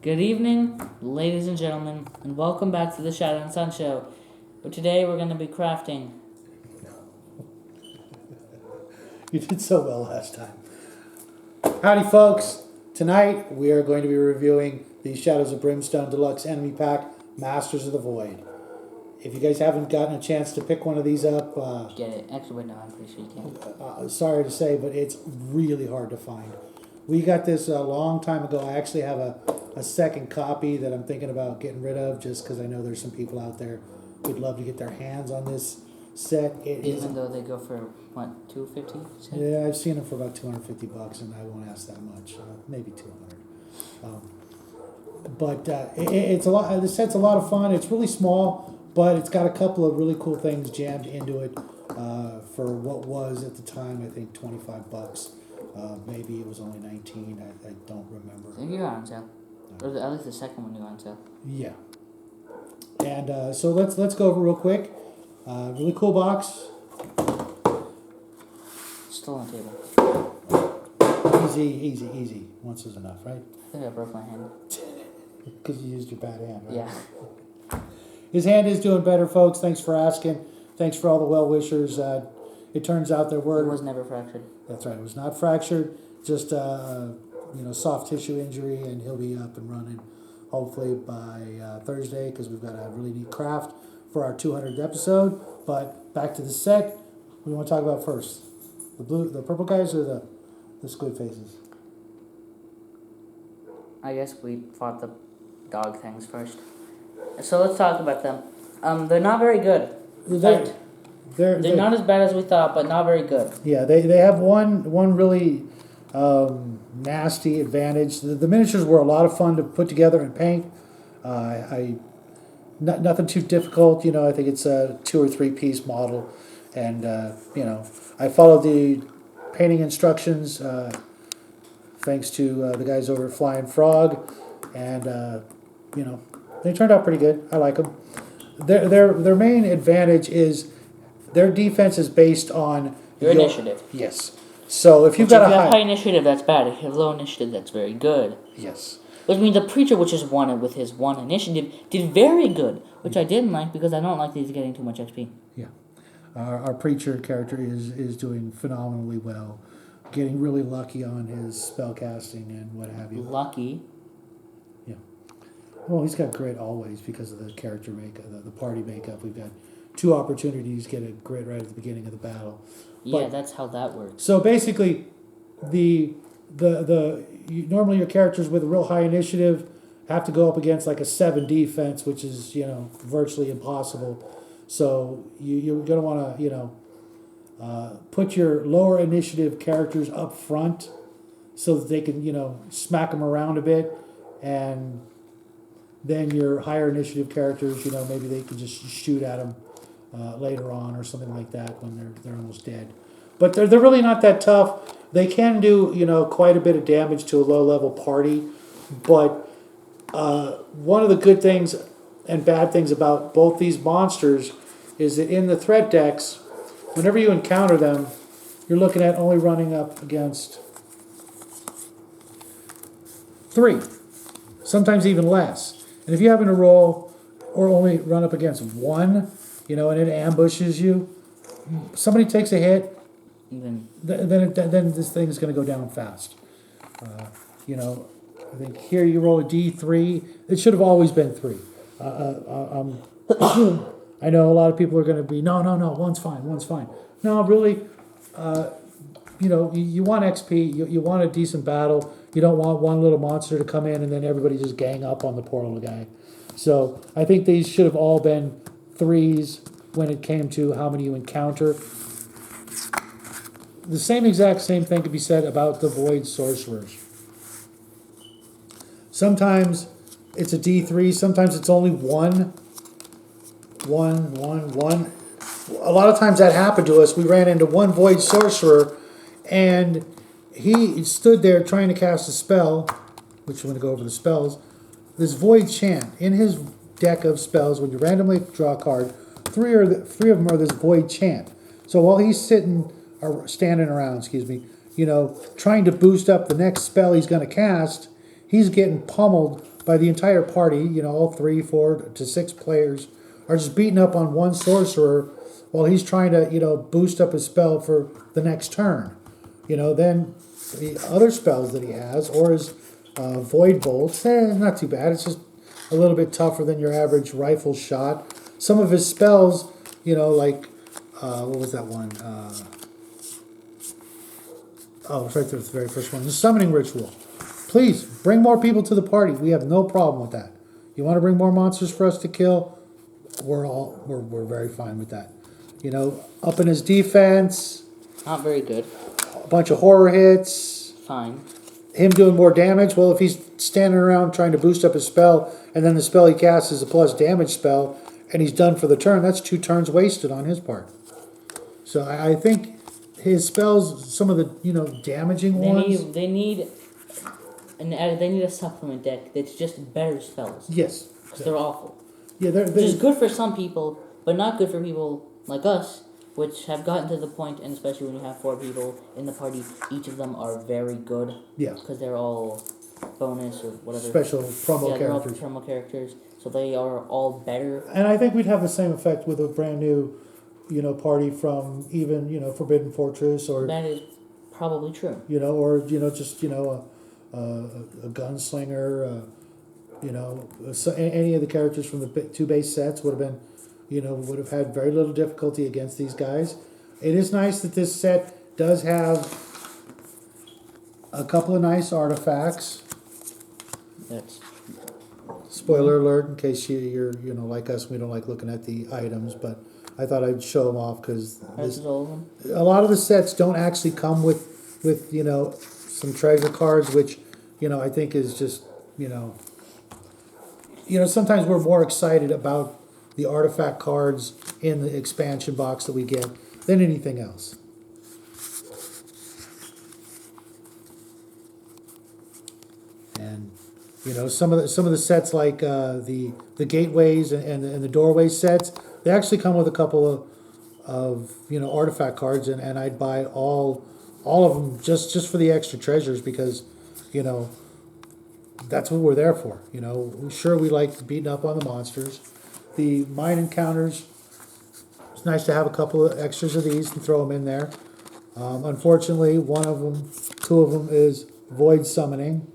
Good evening, ladies and gentlemen, and welcome back to the Shadow and Sun Show. But today we're going to be crafting. You did so well last time. Howdy, folks. Tonight we are going to be reviewing the Shadows of Brimstone Deluxe Enemy Pack, Masters of the Void. If you guys haven't gotten a chance to pick one of these up, Get it. Actually, no, I'm pretty sure you can. sorry to say, but it's really hard to find. We got this a long time ago. I actually have a second copy that I'm thinking about getting rid of just because I know there's some people out there who'd love to get their hands on this set. Even though they go for, what, $250? Yeah, I've seen them for about $250, and I won't ask that much. Maybe $200. But it's a lot. The set's a lot of fun. It's really small, but it's got a couple of really cool things jammed into it for what was at the time, I think, $25. Maybe it was only 19. I don't remember. I think you're on sale. Or at least the second one you're on sale. Yeah. And so let's go over real quick. Really cool box. Still on the table. Easy. Once is enough, right? I think I broke my hand. Because you used your bad hand, right? Yeah. His hand is doing better, folks. Thanks for asking. Thanks for all the well-wishers. It turns out there were... It was never fractured. That's right. It was not fractured. Just, soft tissue injury, and he'll be up and running hopefully by Thursday because we've got a really neat craft for our 200th episode. But back to the set. What do you want to talk about first? The purple guys or the squid faces? I guess we fought the dog things first. So let's talk about them. They're not very good. They're not as bad as we thought, but not very good. Yeah, they have one really nasty advantage. The miniatures were a lot of fun to put together and paint. Nothing too difficult. I think it's a 2 or 3 piece model, and I followed the painting instructions thanks to the guys over at Flying Frog, and they turned out pretty good. I like them. Their main advantage is their defense is based on your initiative. Yes. So if you've got a high initiative, that's bad. If you have low initiative, that's very good. Yes. Which means the preacher, which is one with his 1 initiative, did very good, which I didn't like because I don't like these getting too much XP. Yeah. Our preacher character is doing phenomenally well, getting really lucky on his spell casting and what have you. Lucky. Yeah. Well, he's got grit always because of the character makeup, the party makeup. We've got 2 opportunities to get a grit right at the beginning of the battle. Yeah, that's how that works. So basically, normally your characters with a real high initiative have to go up against like a 7 defense, which is virtually impossible. So you're going to want to put your lower initiative characters up front so that they can smack them around a bit, and then your higher initiative characters maybe they can just shoot at them later on or something like that when they're almost dead. But they're really not that tough. They can do quite a bit of damage to a low level party. But one of the good things and bad things about both these monsters is that in the threat decks, whenever you encounter them, you're looking at only running up against 3, sometimes even less. And if you happen to roll or only run up against 1, and it ambushes you, somebody takes a hit, then this thing is going to go down fast. I think here you roll a D3. It should have always been 3. I know a lot of people are going to be, no, one's fine. No, really, you want XP, you want a decent battle. You don't want one little monster to come in and then everybody just gang up on the poor little guy. So I think these should have all been 3s when it came to how many you encounter. The exact same thing could be said about the Void Sorcerers. Sometimes it's a D3, sometimes it's only 1. A lot of times that happened to us. We ran into one Void Sorcerer, and he stood there trying to cast a spell, which we're going to go over the spells. This Void Chant. In his deck of spells, when you randomly draw a card, 3 of them are this Void Chant. So while he's standing around, trying to boost up the next spell he's going to cast, he's getting pummeled by the entire party, all 3, 4 to 6 players are just beating up on one sorcerer while he's trying to, boost up his spell for the next turn. Then the other spells that he has, or his Void Bolts, not too bad. It's just a little bit tougher than your average rifle shot. Some of his spells, like, what was that one? It's right there, the very first one. The Summoning Ritual. Please, bring more people to the party. We have no problem with that. You want to bring more monsters for us to kill? We're very fine with that. Up in his defense. Not very good. A bunch of horror hits. Fine. Him doing more damage. Well, if he's standing around trying to boost up his spell, and then the spell he casts is a plus damage spell, and he's done for the turn, that's 2 turns wasted on his part. So I think his spells, some of the damaging ones. They need a supplement deck that's just better spells. Yes. Because they're awful. Yeah, which is good for some people, but not good for people like us, which have gotten to the point, and especially when you have 4 people in the party, each of them are very good. Yeah. Because they're all bonus or whatever. Special promo characters. They're all promo characters, so they are all better. And I think we'd have the same effect with a brand new, party from even, Forbidden Fortress or... That is probably true. Or, just, a gunslinger, so any of the characters from the 2 base sets would have been, would have had very little difficulty against these guys. It is nice that this set does have a couple of nice artifacts. That's... Spoiler alert, in case you're like us, we don't like looking at the items, but I thought I'd show them off because a lot of the sets don't actually come with some treasure cards, which I think is just sometimes we're more excited about the artifact cards in the expansion box that we get than anything else. And some of the sets like the gateways and the doorway sets, they actually come with a couple of artifact cards, and I'd buy all of them just for the extra treasures because that's what we're there for. Sure, we like beating up on the monsters. The mine encounters, it's nice to have a couple of extras of these and throw them in there. Unfortunately, 2 of them is void summoning.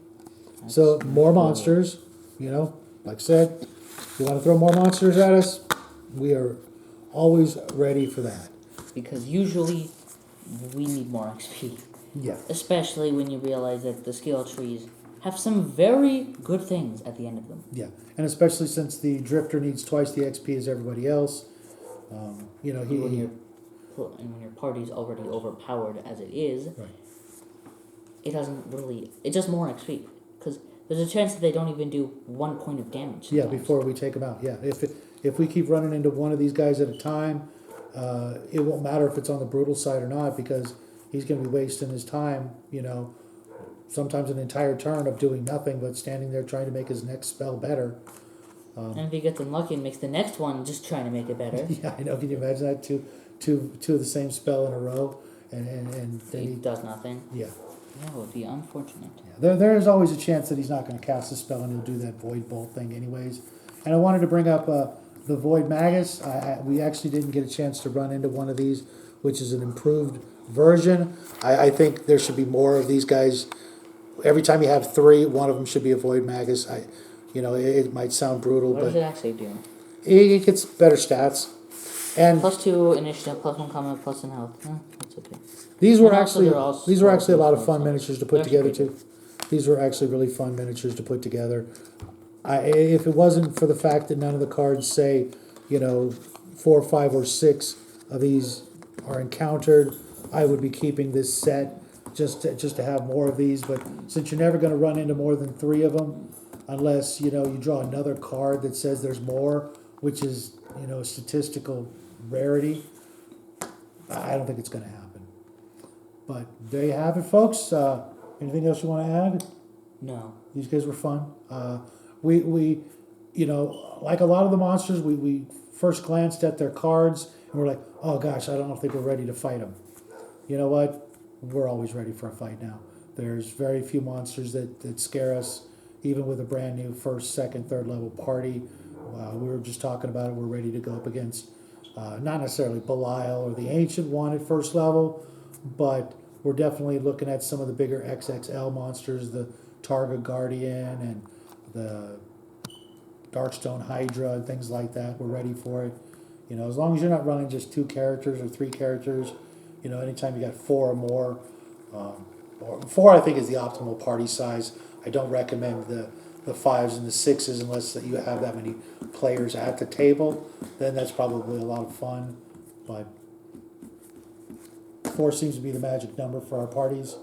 So more monsters, like I said, if you want to throw more monsters at us, we are always ready for that. Because usually we need more XP. Yeah. Especially when you realize that the skill trees have some very good things at the end of them. Yeah, and especially since the Drifter needs twice the XP as everybody else. When your party's already overpowered as it is, right. It's just more XP. Because there's a chance that they don't even do 1 point of damage sometimes. Yeah, before we take them out. Yeah, if we keep running into one of these guys at a time, it won't matter if it's on the brutal side or not because he's going to be wasting his time, sometimes an entire turn of doing nothing but standing there trying to make his next spell better. And if he gets unlucky and makes the next one just trying to make it better. Yeah, I know. Can you imagine that? Two of the same spell in a row, and then he does nothing. Yeah. That would be unfortunate. Yeah, there is always a chance that he's not going to cast a spell and he'll do that Void Bolt thing anyways. And I wanted to bring up the Void Magus. We actually didn't get a chance to run into one of these, which is an improved version. I think there should be more of these guys. Every time you have 3, one of them should be a Void Magus. It might sound brutal, what but does it actually do? It gets better stats. And +2 initiative, +1 combat, +1 health. That's okay. These were actually a lot of fun miniatures to put together too. These were actually really fun miniatures to put together. If it wasn't for the fact that none of the cards say, 4, 5, or 6 of these are encountered, I would be keeping this set just to have more of these. But since you're never going to run into more than 3 of them, unless you draw another card that says there's more, which is a statistical rarity, I don't think it's going to happen. But there you have it, folks. Anything else you want to add? No. These guys were fun. We like a lot of the monsters, we first glanced at their cards and we're like, oh gosh, I don't think we're ready to fight them. You know what? We're always ready for a fight now. There's very few monsters that scare us, even with a brand new first, second, third level party. We were just talking about it. We're ready to go up against not necessarily Belial or the Ancient One at first level, but we're definitely looking at some of the bigger XXL monsters, the Targa Guardian and the Darkstone Hydra and things like that. We're ready for it. As long as you're not running just 2 characters or 3 characters, anytime you got 4 or more, or 4 I think is the optimal party size. I don't recommend the 5s and the 6s unless that you have that many players at the table. Then that's probably a lot of fun. But 4 seems to be the magic number for our parties,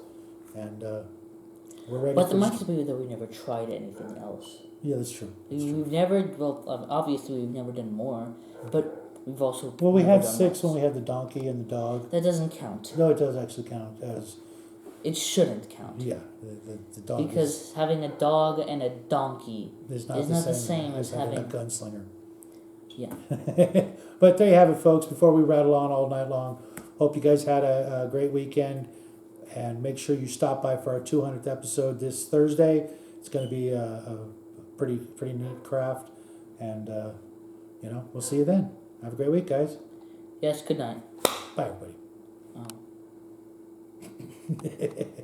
and we're ready. But the might be that we never tried anything else. Yeah, that's true. We've never, obviously we've never done more, but we've also. Well, we had 6 when we had the donkey and the dog. That doesn't count. No, it does actually count as. It shouldn't count. Yeah, the dog. Because having a dog and a donkey is not the same as having a gunslinger. Yeah. But there you have it, folks. Before we rattle on all night long, hope you guys had a great weekend, and make sure you stop by for our 200th episode this Thursday. It's going to be a pretty neat craft, and we'll see you then. Have a great week, guys. Yes. Good night. Bye, everybody. Oh.